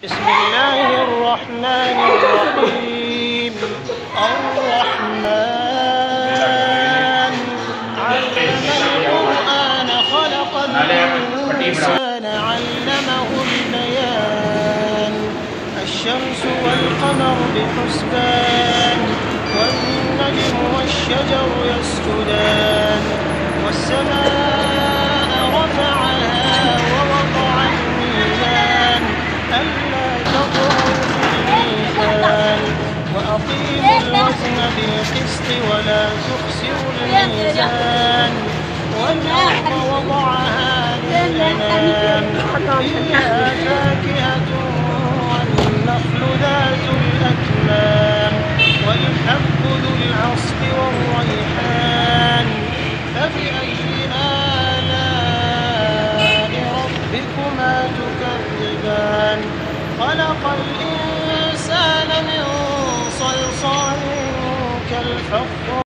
بسم الله الرحمن الرحيم. الرحمن علم القرآن خلق الإنسان علمه البيان. الشمس والقمر بحسبان والنجم والشجر يسجدان والسماء رفعها ووضع الميزان ألا تطغوا في الميزان وأقيموا الوزن بالقسط ولا تخسروا الميزان والأرض وضعها للأنام فيها فاكهة والنخل ذات الأكمام والحب ذو العصف والريحان فبأي آلاء ربكما تكذبان. خلق الإنسان من صلصال كالفخار